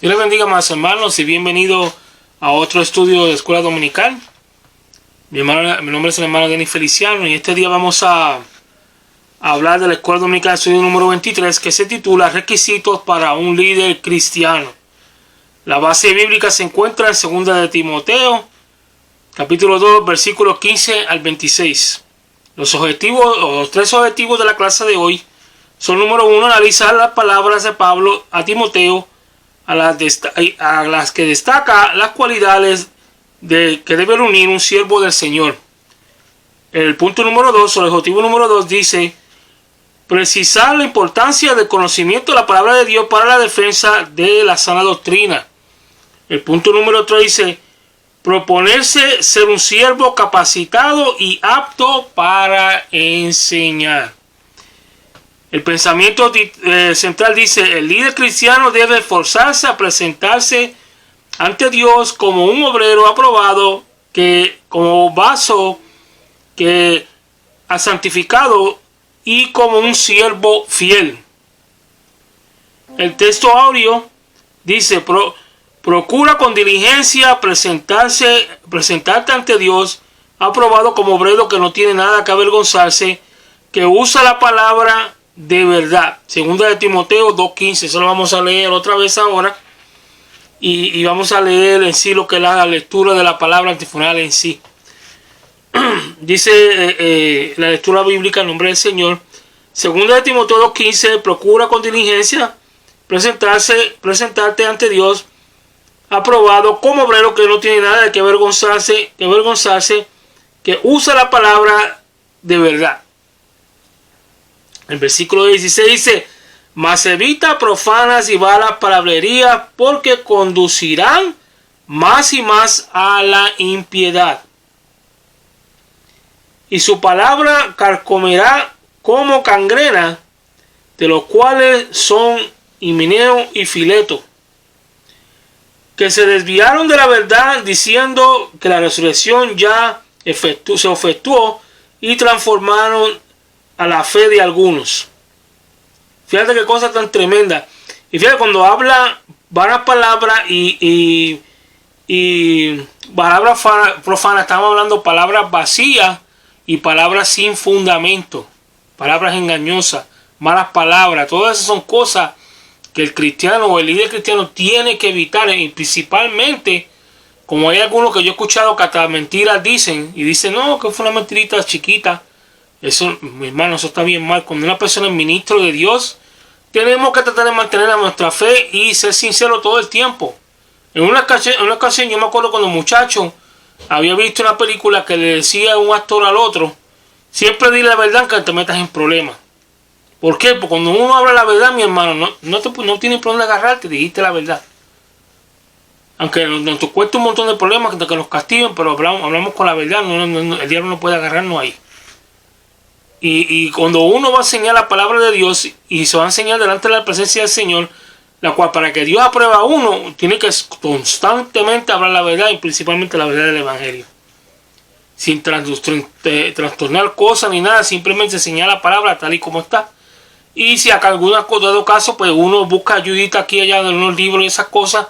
Dios les bendiga, más hermanos, y bienvenido a otro estudio de Escuela Dominical. Mi nombre es el hermano Denis Feliciano y este día vamos a hablar de la Escuela Dominical, estudio número 23, que se titula Requisitos para un líder cristiano. La base bíblica se encuentra en 2 de Timoteo, capítulo 2, versículos 15 al 26. Los tres objetivos de la clase de hoy son: número 1, analizar las palabras de Pablo a Timoteo, a las que destaca las cualidades que debe reunir un siervo del Señor. El punto número 2, o el objetivo número 2, dice: precisar la importancia del conocimiento de la palabra de Dios para la defensa de la sana doctrina. El punto número 3 dice: proponerse ser un siervo capacitado y apto para enseñar. El pensamiento central dice: el líder cristiano debe esforzarse a presentarse ante Dios como un obrero aprobado, como vaso que ha santificado, y como un siervo fiel. El texto áureo dice: procura con diligencia presentarte ante Dios aprobado como obrero que no tiene nada que avergonzarse, que usa la palabra de verdad. 2 de Timoteo 2:15. Eso lo vamos a leer otra vez ahora. Y vamos a leer en sí lo que es la lectura de la palabra antifonal en sí. Dice la lectura bíblica en nombre del Señor. 2 de Timoteo 2:15. Procura con diligencia presentarte ante Dios aprobado como obrero que no tiene nada de que avergonzarse, que usa la palabra de verdad. El versículo 16 dice: mas evita profanas y vanas palabrerías, porque conducirán más y más a la impiedad. Y su palabra carcomerá como gangrena, de los cuales son Himeneo y Fileto, que se desviaron de la verdad, diciendo que la resurrección ya se efectuó, y transformaron a la fe de algunos. Fíjate qué cosa tan tremenda. Y fíjate, cuando habla vanas palabras y palabras profanas, estamos hablando palabras vacías y palabras sin fundamento, palabras engañosas, malas palabras. Todas esas son cosas que el cristiano o el líder cristiano tiene que evitar. Y principalmente, como hay algunos que yo he escuchado que hasta mentiras dicen, y dicen: no, que fue una mentirita chiquita. Eso, mi hermano, eso está bien mal. Cuando una persona es ministro de Dios, tenemos que tratar de mantener nuestra fe y ser sinceros todo el tiempo. En una ocasión yo me acuerdo cuando muchacho había visto una película que le decía un actor al otro: siempre dile la verdad que te metas en problemas. ¿Por qué? Porque cuando uno habla la verdad, mi hermano, no tienes problema de agarrarte, dijiste la verdad. Aunque nos cuesta un montón de problemas que nos castiguen, pero hablamos con la verdad. El diablo no puede agarrarnos ahí. Y cuando uno va a enseñar la palabra de Dios y se va a enseñar delante de la presencia del Señor, la cual, para que Dios apruebe a uno, tiene que constantemente hablar la verdad, y principalmente la verdad del Evangelio, sin trastornar cosas ni nada, simplemente enseñar la palabra tal y como está. Y si acá alguna cosa, dado caso, pues uno busca ayudita aquí y allá de unos libros y esas cosas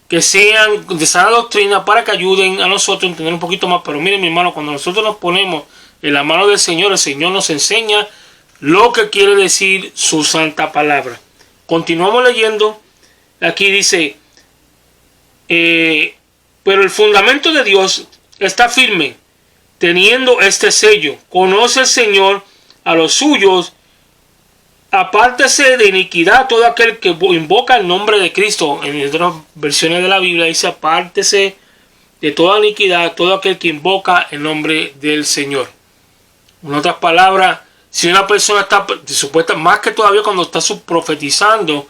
que sean de sana doctrina, para que ayuden a nosotros a entender un poquito más. Pero miren, mi hermano, cuando nosotros nos ponemos en la mano del Señor, el Señor nos enseña lo que quiere decir su santa palabra. Continuamos leyendo. Aquí dice: pero el fundamento de Dios está firme, teniendo este sello: conoce el Señor a los suyos, apártese de iniquidad todo aquel que invoca el nombre de Cristo. En otras versiones de la Biblia dice: apártese de toda iniquidad todo aquel que invoca el nombre del Señor. En otras palabras, si una persona está supuesta, más que todavía cuando está profetizando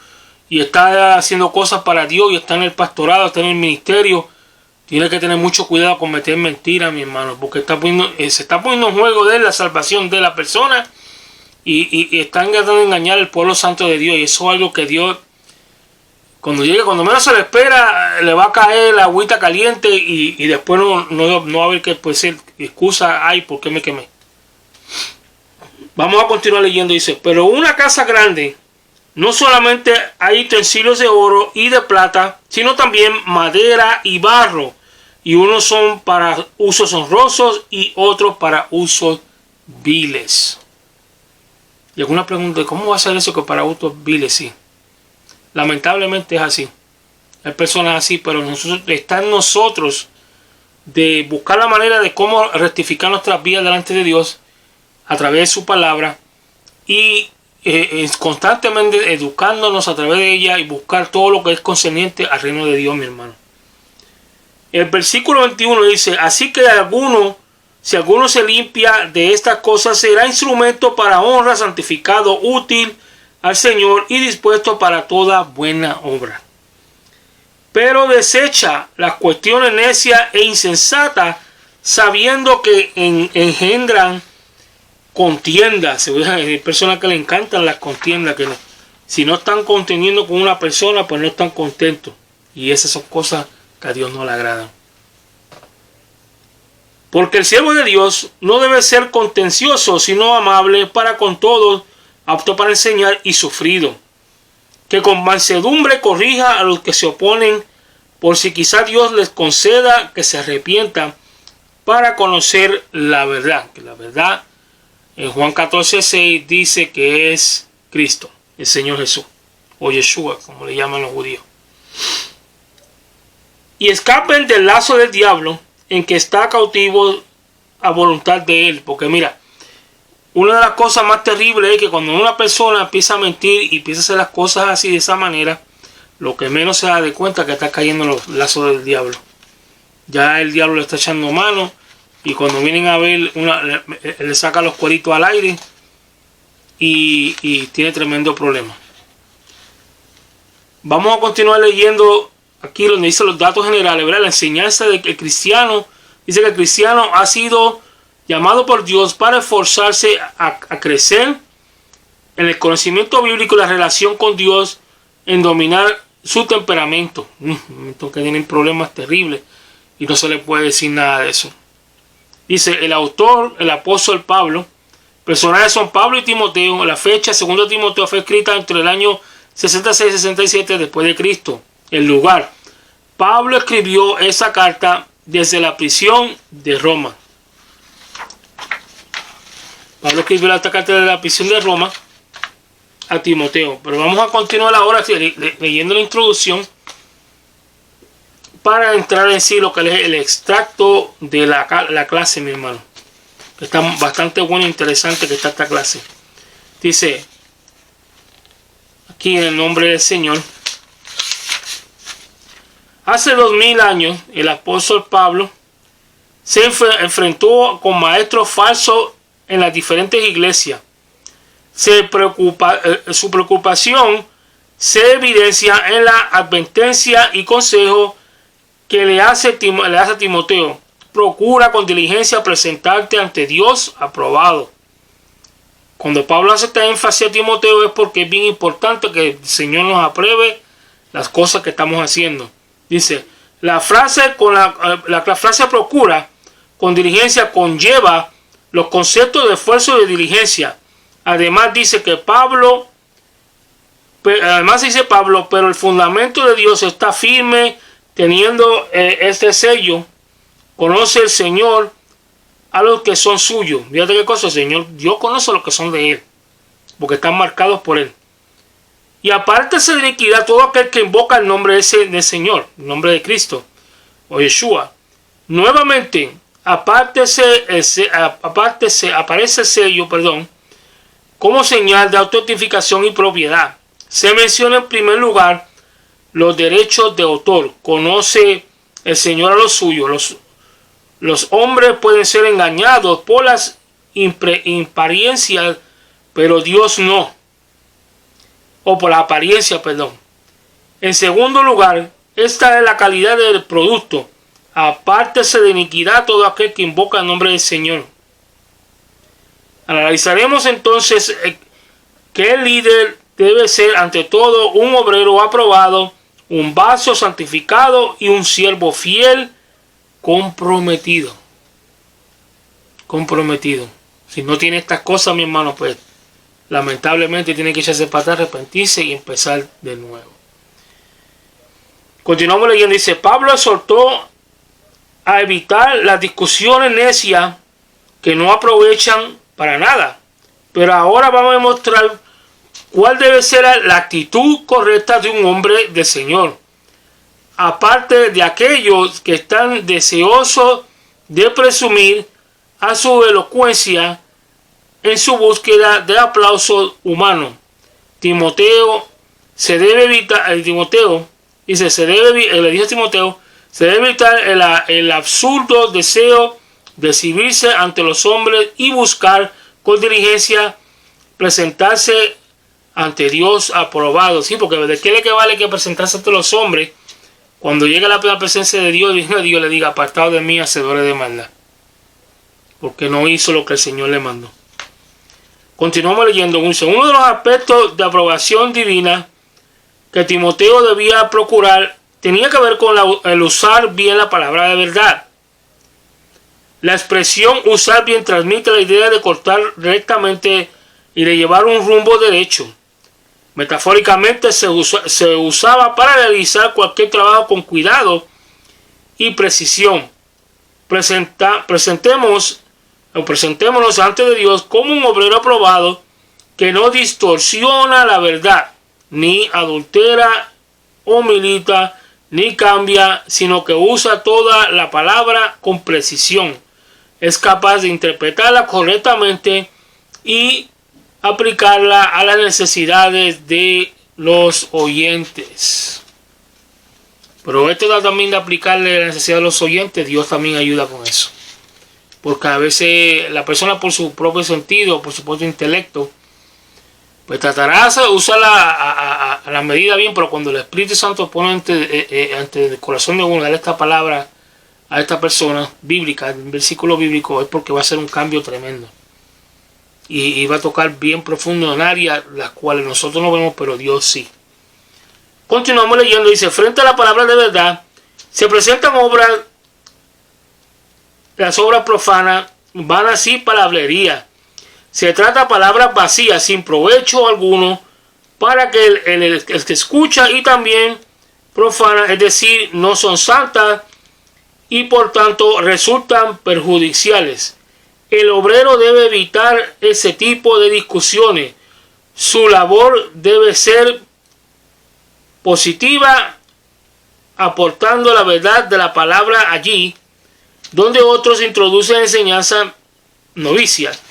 y está haciendo cosas para Dios y está en el pastorado, está en el ministerio, tiene que tener mucho cuidado con meter mentiras, mi hermano, porque se está poniendo en juego de la salvación de la persona y están tratando de engañar al pueblo santo de Dios. Y eso es algo que Dios, cuando menos se le espera, le va a caer la agüita caliente y después no va a haber que ser excusa: ay, ¿por qué me quemé? Vamos a continuar leyendo. Dice: pero una casa grande No solamente hay utensilios de oro y de plata, sino también madera y barro. Y unos son para usos honrosos y otros para usos viles. Y alguna pregunta, ¿cómo va a ser eso que para usos viles? Sí. Lamentablemente es así. Hay personas así, pero está en nosotros de buscar la manera de cómo rectificar nuestras vidas delante de Dios a través de su palabra y constantemente educándonos a través de ella y buscar todo lo que es concerniente al reino de Dios, mi hermano. El versículo 21 dice: así que si alguno se limpia de estas cosas, será instrumento para honra, santificado, útil al Señor y dispuesto para toda buena obra. Pero desecha las cuestiones necias e insensatas, sabiendo que engendran contiendas. Hay personas que le encantan las contiendas, que si no están contendiendo con una persona, pues no están contentos. Y esas son cosas que a Dios no le agradan. Porque el siervo de Dios no debe ser contencioso, sino amable para con todos, apto para enseñar y sufrido, que con mansedumbre corrija a los que se oponen, por si quizá Dios les conceda que se arrepientan para conocer la verdad. Que la verdad en Juan 14:6 dice que es Cristo, el Señor Jesús, o Yeshua, como le llaman los judíos. Y escapen del lazo del diablo, en que está cautivo a voluntad de él. Porque mira, una de las cosas más terribles es que cuando una persona empieza a mentir y empieza a hacer las cosas así de esa manera, lo que menos se da de cuenta es que está cayendo en los lazos del diablo. Ya el diablo le está echando mano, y cuando vienen a ver, le saca los cueritos al aire y tiene tremendo problema. Vamos a continuar leyendo aquí donde dice los datos generales, ¿verdad? La enseñanza de que el cristiano, dice que el cristiano ha sido llamado por Dios para esforzarse a crecer en el conocimiento bíblico y la relación con Dios, en dominar su temperamento. Que tienen problemas terribles y no se le puede decir nada de eso. Dice el autor, el apóstol Pablo. Personajes son Pablo y Timoteo. La fecha, 2 Timoteo, fue escrita entre el año 66 y 67 después de Cristo. El lugar: Pablo escribió esa carta desde la prisión de Roma. Pablo escribió esta carta desde la prisión de Roma a Timoteo. Pero vamos a continuar ahora leyendo la introducción para entrar en sí lo que es el extracto de la clase, mi hermano. Está bastante bueno e interesante que está esta clase. Dice aquí en el nombre del Señor: hace 2000 años el apóstol Pablo se enfrentó con maestros falsos en las diferentes iglesias. Su preocupación se evidencia en la advertencia y consejo que le hace a Timoteo: procura con diligencia presentarte ante Dios aprobado. Cuando Pablo hace esta énfasis a Timoteo es porque es bien importante que el Señor nos apruebe las cosas que estamos haciendo. Dice, la frase procura con diligencia conlleva los conceptos de esfuerzo y de diligencia. Además dice Pablo, pero el fundamento de Dios está firme, teniendo este sello. Conoce el Señor a los que son suyos. Fíjate qué cosa, el Señor, Dios conoce a los que son de Él, porque están marcados por Él. Y apártese de iniquidad todo aquel que invoca el nombre del Señor, el nombre de Cristo, o Yeshua. Nuevamente, aparece el sello, como señal de autentificación y propiedad. Se menciona en primer lugar los derechos de autor. Conoce el Señor a los suyos. Los hombres pueden ser engañados por las apariencias, pero Dios no. O por la apariencia, perdón. En segundo lugar, esta es la calidad del producto. Apártese de iniquidad todo aquel que invoca el nombre del Señor. Analizaremos entonces que el líder debe ser ante todo un obrero aprobado, un vaso santificado y un siervo fiel, comprometido. Si no tiene estas cosas, mi hermano, pues lamentablemente tiene que echarse para atrás, arrepentirse y empezar de nuevo. Continuamos leyendo, dice, Pablo exhortó a evitar las discusiones necias que no aprovechan para nada. Pero ahora vamos a mostrar cuál debe ser la actitud correcta de un hombre del Señor. Aparte de aquellos que están deseosos de presumir a su elocuencia en su búsqueda de aplauso humano. Timoteo se debe evitar, le dice a Timoteo, se debe evitar el absurdo deseo de exhibirse ante los hombres y buscar con diligencia presentarse ante Dios aprobado. Sí, porque ¿de qué le vale que presentarse ante los hombres cuando llega la presencia de Dios y Dios le diga, apartado de mí, hacedores de maldad? Porque no hizo lo que el Señor le mandó. Continuamos leyendo. Uno de los aspectos de aprobación divina que Timoteo debía procurar tenía que ver con el usar bien la palabra de verdad. La expresión usar bien transmite la idea de cortar rectamente y de llevar un rumbo derecho. Metafóricamente se usaba para realizar cualquier trabajo con cuidado y precisión. Presentémonos ante de Dios como un obrero aprobado que no distorsiona la verdad, ni adultera o milita, ni cambia, sino que usa toda la palabra con precisión. Es capaz de interpretarla correctamente y aplicarla a las necesidades de los oyentes. Pero esto da también de aplicarle a la necesidad de los oyentes. Dios también ayuda con eso. Porque a veces la persona por su propio sentido, por su propio intelecto, pues tratará de usarla a la medida bien, pero cuando el Espíritu Santo pone ante el corazón de uno, darle esta palabra a esta persona bíblica, el versículo bíblico, es porque va a ser un cambio tremendo. Y va a tocar bien profundo en áreas las cuales nosotros no vemos, pero Dios sí. Continuamos leyendo, dice, frente a la palabra de verdad, se presentan las obras profanas, vanas y palabrería. Se trata de palabras vacías, sin provecho alguno, para que el que escucha y también profanas, es decir, no son santas y por tanto resultan perjudiciales. El obrero debe evitar ese tipo de discusiones. Su labor debe ser positiva, aportando la verdad de la palabra allí, donde otros introducen enseñanzas novicias.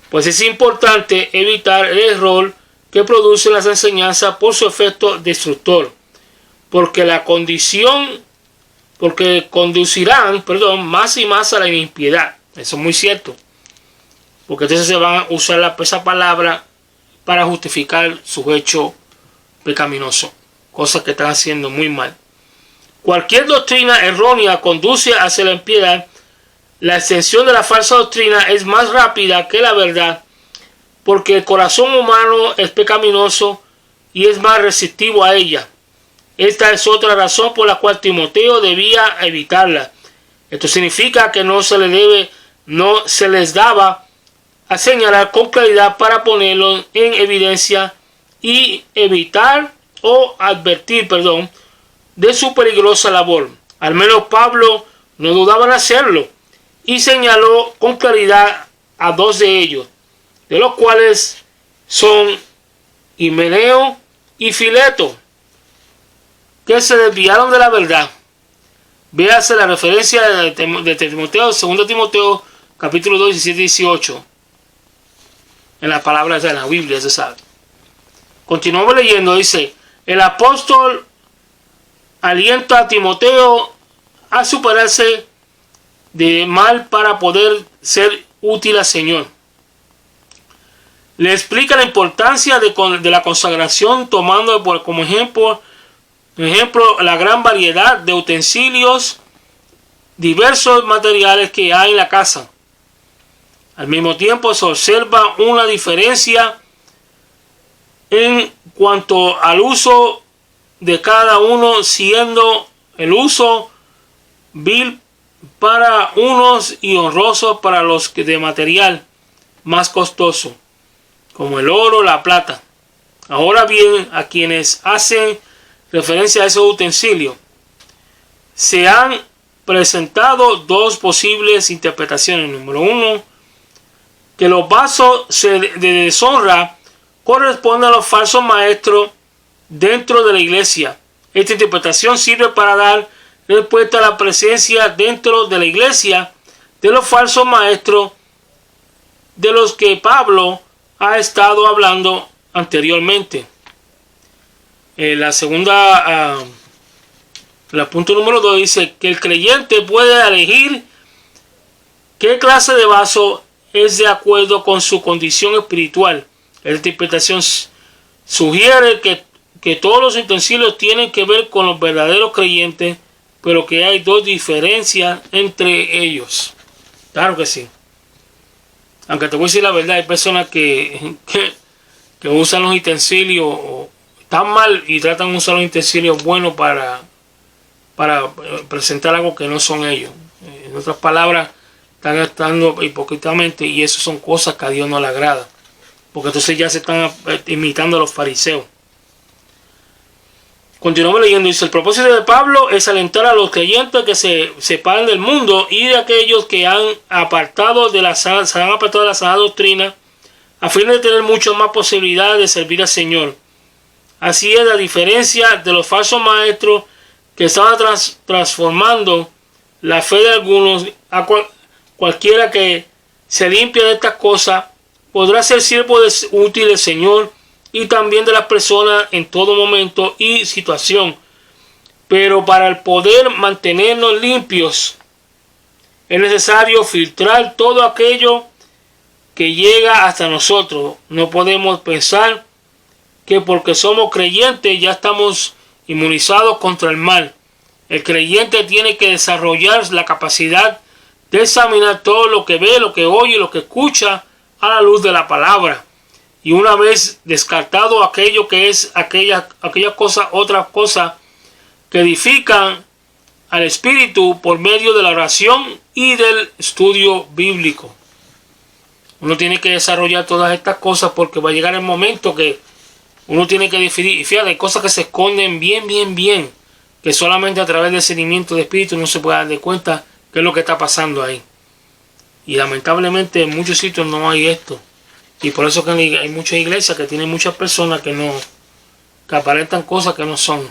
Pues es importante evitar el error que producen las enseñanzas por su efecto destructor, porque conducirán más y más a la impiedad. Eso es muy cierto, porque entonces se van a usar esa palabra para justificar su hecho pecaminoso, cosas que están haciendo muy mal. Cualquier doctrina errónea conduce hacia la impiedad. La extensión de la falsa doctrina es más rápida que la verdad, porque el corazón humano es pecaminoso y es más receptivo a ella. Esta es otra razón por la cual Timoteo debía evitarla. Esto significa que no se les daba a señalar con claridad para ponerlo en evidencia y evitar o advertir, de su peligrosa labor. Al menos Pablo no dudaba en hacerlo y señaló con claridad a dos de ellos, de los cuales son Himeneo y Fileto, que se desviaron de la verdad. Véase la referencia de Timoteo, 2 Timoteo, capítulo 2, 17 y 18. En las palabras de la Biblia, se sabe. Continuamos leyendo, dice, el apóstol alienta a Timoteo a superarse de mal para poder ser útil al Señor. Le explica la importancia de la consagración, tomando como ejemplo la gran variedad de utensilios, diversos materiales que hay en la casa. Al mismo tiempo se observa una diferencia en cuanto al uso de cada uno, siendo el uso vil para unos y honroso para los que de material más costoso. como el oro, la plata. Ahora bien, a quienes hacen referencia a esos utensilios, se han presentado dos posibles interpretaciones. Número uno, que los vasos de deshonra corresponden a los falsos maestros dentro de la iglesia. Esta interpretación sirve para dar respuesta a la presencia dentro de la iglesia de los falsos maestros de los que Pablo ha estado hablando anteriormente. La segunda, el punto número 2 dice que el creyente puede elegir qué clase de vaso es de acuerdo con su condición espiritual. Esta interpretación sugiere que todos los utensilios tienen que ver con los verdaderos creyentes, pero que hay dos diferencias entre ellos. Claro que sí. Aunque te voy a decir la verdad, hay personas que usan los utensilios tan mal y tratan de usar los utensilios buenos para presentar algo que no son ellos. En otras palabras, están actuando hipócritamente, y eso son cosas que a Dios no le agrada, porque entonces ya se están imitando a los fariseos. Continuamos leyendo. Dice: el propósito de Pablo es alentar a los creyentes que se separen del mundo y de aquellos que han apartado de la sana doctrina, a fin de tener mucho más posibilidades de servir al Señor. Así es, la diferencia de los falsos maestros que estaban transformando la fe de algunos. Cualquiera que se limpie de estas cosas podrá ser siervo útil del Señor y también de las personas en todo momento y situación. Pero para el poder mantenernos limpios es necesario filtrar todo aquello que llega hasta nosotros. No podemos pensar que porque somos creyentes ya estamos inmunizados contra el mal. El creyente tiene que desarrollar la capacidad de examinar todo lo que ve, lo que oye, lo que escucha a la luz de la palabra. Y una vez descartado aquello que es aquella cosa, otras cosas que edifican al espíritu por medio de la oración y del estudio bíblico. Uno tiene que desarrollar todas estas cosas, porque va a llegar el momento que uno tiene que definir. Y fíjate, hay cosas que se esconden bien, que solamente a través del discernimiento de espíritu no se puede dar de cuenta qué es lo que está pasando ahí. Y lamentablemente en muchos sitios no hay esto. Y por eso que hay muchas iglesias que tienen muchas personas que aparentan cosas que no son.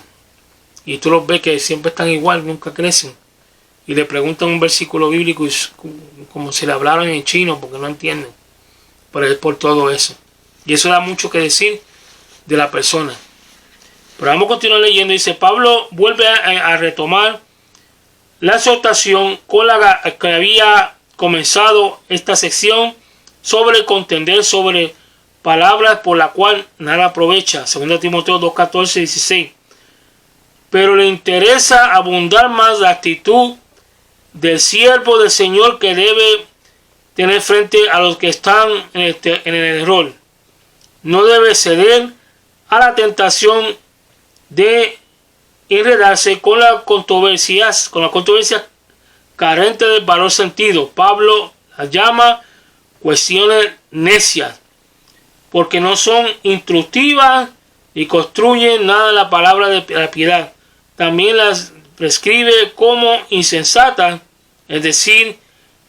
Y tú los ves que siempre están igual, nunca crecen. Y le preguntan un versículo bíblico y como si le hablaran en chino, porque no entienden. Pero es por todo eso. Y eso da mucho que decir de la persona. Pero vamos a continuar leyendo. Dice: Pablo vuelve a retomar la exhortación con la que había comenzado esta sección, sobre contender sobre palabras por la cual nada aprovecha. 2 Timoteo 2:14 y 16. Pero le interesa abundar más la actitud del siervo del Señor, que debe tener frente a los que están en el error. No debe ceder a la tentación de enredarse con las controversias carentes de valor sentido. Pablo las llama cuestiones necias, porque no son instructivas y construyen nada en la palabra de la piedad. También las prescribe como insensatas, es decir,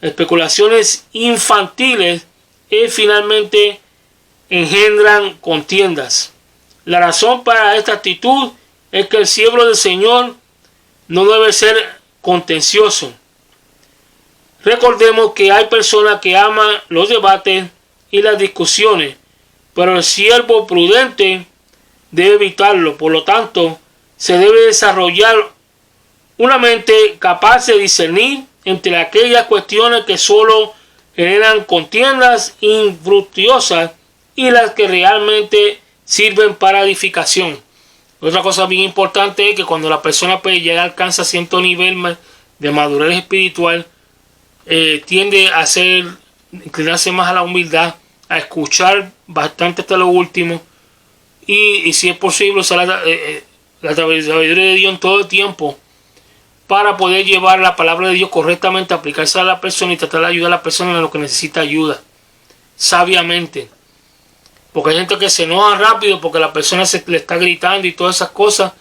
especulaciones infantiles, y finalmente engendran contiendas. La razón para esta actitud es que el siervo del Señor no debe ser contencioso. Recordemos que hay personas que aman los debates y las discusiones, pero el siervo prudente debe evitarlo. Por lo tanto, se debe desarrollar una mente capaz de discernir entre aquellas cuestiones que solo generan contiendas infructuosas y las que realmente sirven para edificación. Otra cosa bien importante es que cuando la persona ya alcanza cierto nivel de madurez espiritual, tiende a inclinarse más a la humildad, a escuchar bastante hasta lo último, y si es posible usar la sabiduría de Dios en todo el tiempo para poder llevar la palabra de Dios correctamente, aplicarse a la persona y tratar de ayudar a la persona en lo que necesita ayuda, sabiamente. Porque hay gente que se enoja rápido porque la persona le está gritando y todas esas cosas,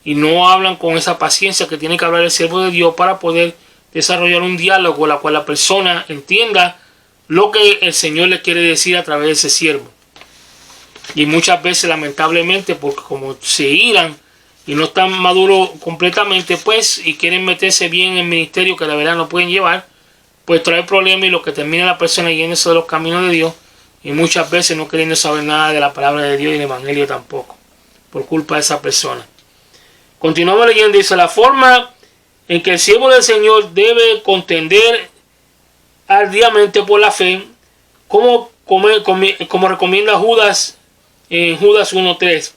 y no hablan con esa paciencia que tiene que hablar el siervo de Dios para poder desarrollar un diálogo en la cual la persona entienda lo que el Señor le quiere decir a través de ese siervo. Y muchas veces, lamentablemente, porque como se iran y no están maduros completamente, pues, y quieren meterse bien en el ministerio que la verdad no pueden llevar, pues trae problemas, y lo que termina la persona yéndose de los caminos de Dios, y muchas veces no queriendo saber nada de la palabra de Dios y del Evangelio tampoco, por culpa de esa persona. Continuamos leyendo, dice: la forma en que el siervo del Señor debe contender ardiamente por la fe, como recomienda Judas en Judas 1:3.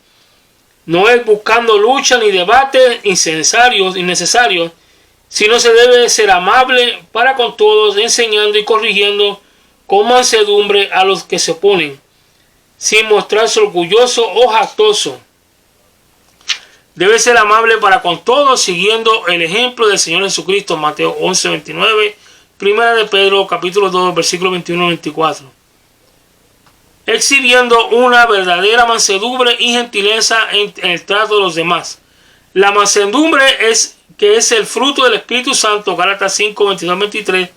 No es buscando lucha ni debates innecesarios, sino se debe ser amable para con todos, enseñando y corrigiendo con mansedumbre a los que se oponen, sin mostrarse orgulloso o jactoso. Debe ser amable para con todos, siguiendo el ejemplo del Señor Jesucristo. Mateo 11:29, Primera de Pedro capítulo 2, versículos 21-24. Exhibiendo una verdadera mansedumbre y gentileza en el trato de los demás. La mansedumbre que es el fruto del Espíritu Santo, Gálatas 5, 22-23,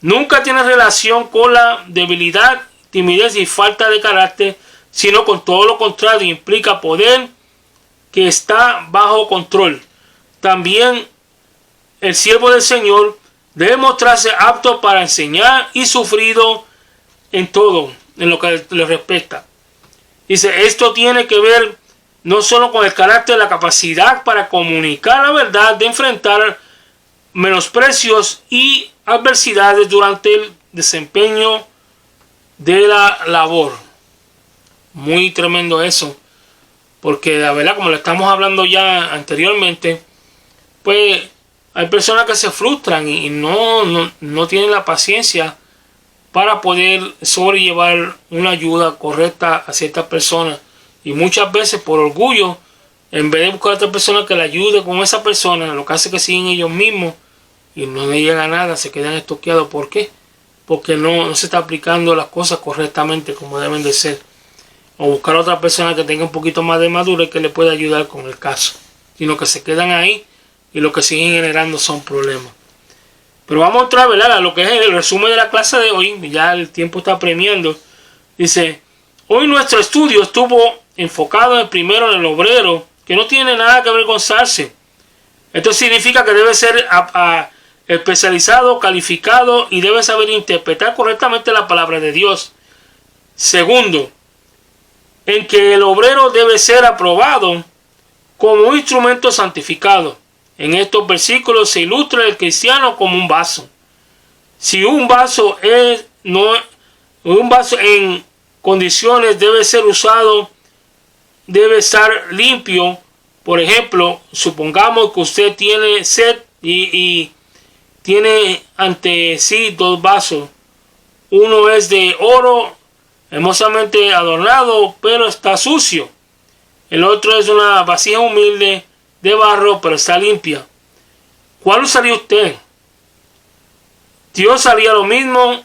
nunca tiene relación con la debilidad, timidez y falta de carácter, sino con todo lo contrario, implica poder que está bajo control. También el siervo del Señor debe mostrarse apto para enseñar y sufrido en todo, en lo que le respecta. Dice, esto tiene que ver no solo con el carácter, la capacidad para comunicar la verdad, de enfrentar menosprecios y adversidades durante el desempeño de la labor. Muy tremendo eso, porque la verdad, como lo estamos hablando ya anteriormente, pues hay personas que se frustran y no tienen la paciencia para poder sobrellevar una ayuda correcta a ciertas personas, y muchas veces por orgullo, en vez de buscar a otra persona que le ayude con esa persona, lo que hace que siguen ellos mismos y no les llega nada, se quedan estoqueados. ¿Por qué? Porque no se está aplicando las cosas correctamente como deben de ser, o buscar a otra persona que tenga un poquito más de madurez que le pueda ayudar con el caso, sino que se quedan ahí y lo que siguen generando son problemas. Pero vamos a entrar, ¿verdad?, a lo que es el resumen de la clase de hoy. Ya el tiempo está apremiando. Dice, hoy nuestro estudio estuvo enfocado primero en el obrero, que no tiene nada que avergonzarse. Esto significa que debe ser especializado, calificado, y debe saber interpretar correctamente la palabra de Dios. Segundo, en que el obrero debe ser aprobado como un instrumento santificado. En estos versículos se ilustra el cristiano como un vaso. Si un vaso en condiciones debe ser usado, debe estar limpio. Por ejemplo, supongamos que usted tiene sed y tiene ante sí dos vasos. Uno es de oro, hermosamente adornado, pero está sucio. El otro es una vasija humilde de barro, pero está limpia. ¿Cuál usaría usted? Dios haría lo mismo.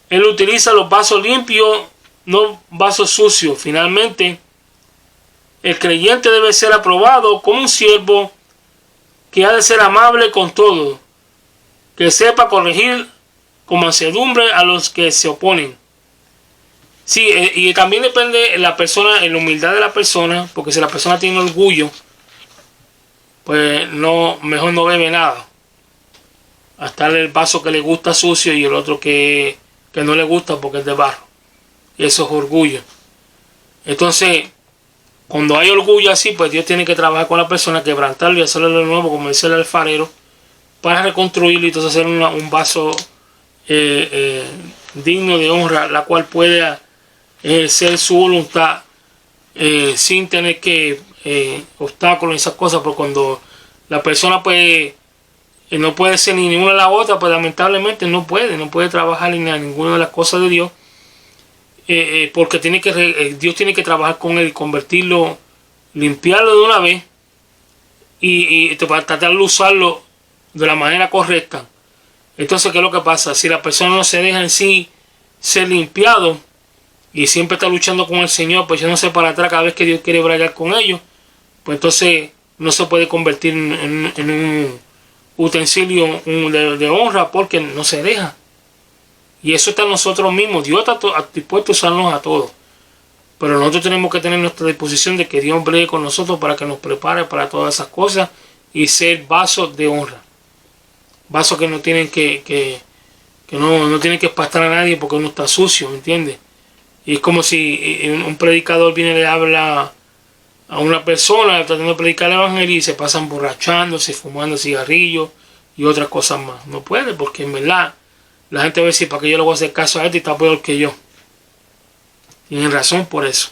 Él utiliza los vasos limpios, no vasos sucios. Finalmente, el creyente debe ser aprobado como un siervo que ha de ser amable con todo, que sepa corregir con mansedumbre a los que se oponen. Sí, y también depende la persona, en la humildad de la persona, porque si la persona tiene orgullo, pues mejor no bebe nada. Hasta el vaso que le gusta sucio y el otro que no le gusta porque es de barro. Y eso es orgullo. Entonces, cuando hay orgullo así, pues Dios tiene que trabajar con la persona, quebrantarlo y hacerlo de nuevo, como dice el alfarero, para reconstruirlo y entonces hacer un vaso digno de honra, la cual puede ejercer su voluntad sin tener que obstáculos y esas cosas. Porque cuando la persona pues no puede ser ni ninguna de la otra, pues lamentablemente no puede trabajar en ninguna de las cosas de Dios, porque Dios tiene que trabajar con él, convertirlo, limpiarlo de una vez y para tratar de usarlo de la manera correcta. Entonces, ¿qué es lo que pasa? Si la persona no se deja en sí ser limpiado y siempre está luchando con el Señor, pues no se para atrás cada vez que Dios quiere bregar con ellos, pues entonces no se puede convertir en un utensilio de honra, porque no se deja. Y eso está en nosotros mismos. Dios está dispuesto a usarnos a todos, pero nosotros tenemos que tener nuestra disposición de que Dios bregue con nosotros para que nos prepare para todas esas cosas y ser vasos de honra, vasos que no tienen que no tienen que espastar a nadie porque uno está sucio, ¿me entiendes? Y es como si un predicador viene y le habla a una persona tratando de predicar el evangelio y se pasa emborrachándose, fumando cigarrillos y otras cosas más. No puede, porque en verdad la gente va a decir, ¿para qué yo le voy a hacer caso a este y está peor que yo? Tienen razón por eso.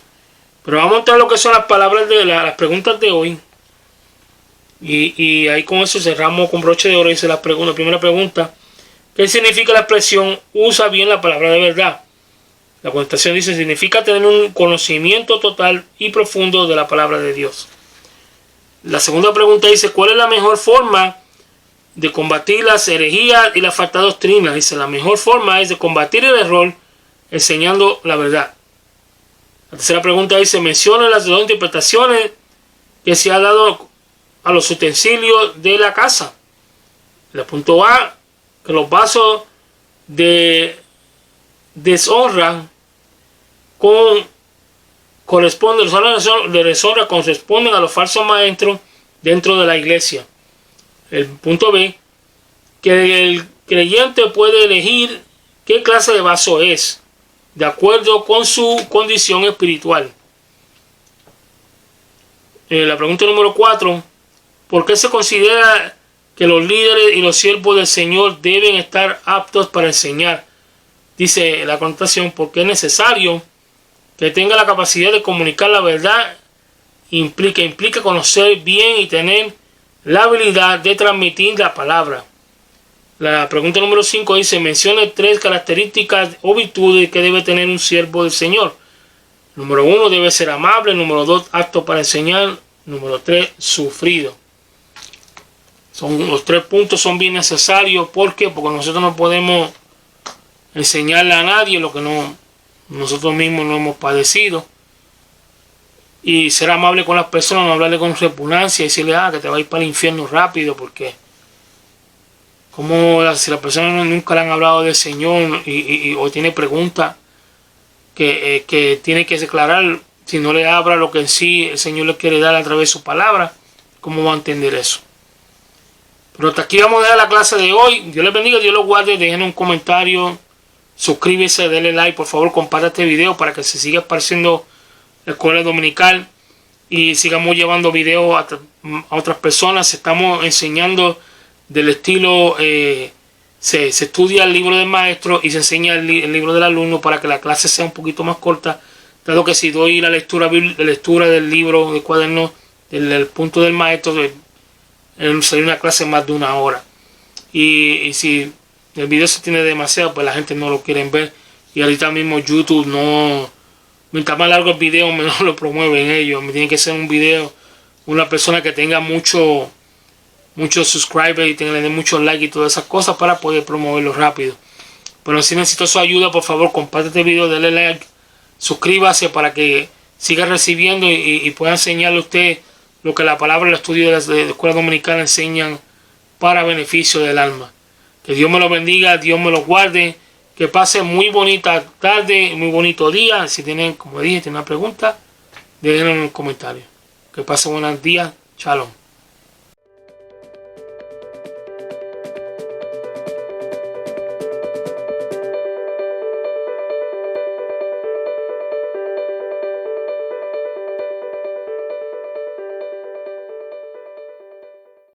Pero vamos a entrar a lo que son las palabras de las preguntas de hoy. Y ahí con eso cerramos con broche de oro. Dice la primera pregunta: ¿qué significa la expresión usa bien la palabra de verdad? La contestación dice: significa tener un conocimiento total y profundo de la palabra de Dios. La segunda pregunta dice: ¿cuál es la mejor forma de combatir las herejías y la falta de doctrina? Dice: la mejor forma es de combatir el error enseñando la verdad. La tercera pregunta dice: menciona las dos interpretaciones que se ha dado a los utensilios de la casa. El punto A: que los vasos de deshonra corresponden a los falsos maestros dentro de la iglesia. El punto B: que el creyente puede elegir qué clase de vaso es, de acuerdo con su condición espiritual. La pregunta número 4: ¿por qué se considera que los líderes y los siervos del Señor deben estar aptos para enseñar? Dice la contestación: porque es necesario que tenga la capacidad de comunicar la verdad. Implica conocer bien y tener la habilidad de transmitir la palabra. La pregunta número 5 dice: menciona 3 características o virtudes que debe tener un siervo del Señor. Número 1: debe ser amable. Número 2: apto para enseñar. Número 3: sufrido. Los 3 puntos son bien necesarios. ¿Por qué? Porque nosotros no podemos enseñarle a nadie lo que nosotros mismos no hemos padecido. Y ser amable con las personas, no hablarle con repugnancia y decirle que te va a ir para el infierno rápido, porque si la persona nunca le han hablado del Señor o tiene preguntas que tiene que declarar, si no le habla lo que en sí el Señor le quiere dar a través de su palabra, ¿cómo va a entender eso? Pero hasta aquí vamos a dejar la clase de hoy. Dios les bendiga, Dios los guarde. Dejen un comentario, suscríbese, denle like, por favor, comparte este video para que se siga esparciendo la escuela dominical y sigamos llevando videos a otras personas. Estamos enseñando del estilo, se estudia el libro del maestro y se enseña el libro del alumno para que la clase sea un poquito más corta, dado que si doy la lectura del libro, del cuaderno, del punto del maestro, sería una clase más de 1 hora. Y si el video se tiene demasiado, pues la gente no lo quiere ver. Y ahorita mismo YouTube mientras más largo el video, menos lo promueven ellos. Me tiene que ser un video, una persona que tenga muchos subscribers y tenga muchos likes y todas esas cosas para poder promoverlo rápido. Pero si necesito su ayuda, por favor, comparte este video, denle like, suscríbase para que siga recibiendo y pueda enseñarle a usted lo que la palabra y el estudio de la escuela dominicana enseñan para beneficio del alma. Que Dios me lo bendiga, Dios me lo guarde, que pase muy bonita tarde, muy bonito día. Si tienen, como dije, tienen una pregunta, déjenlo en los comentarios. Que pase buenos días, shalom.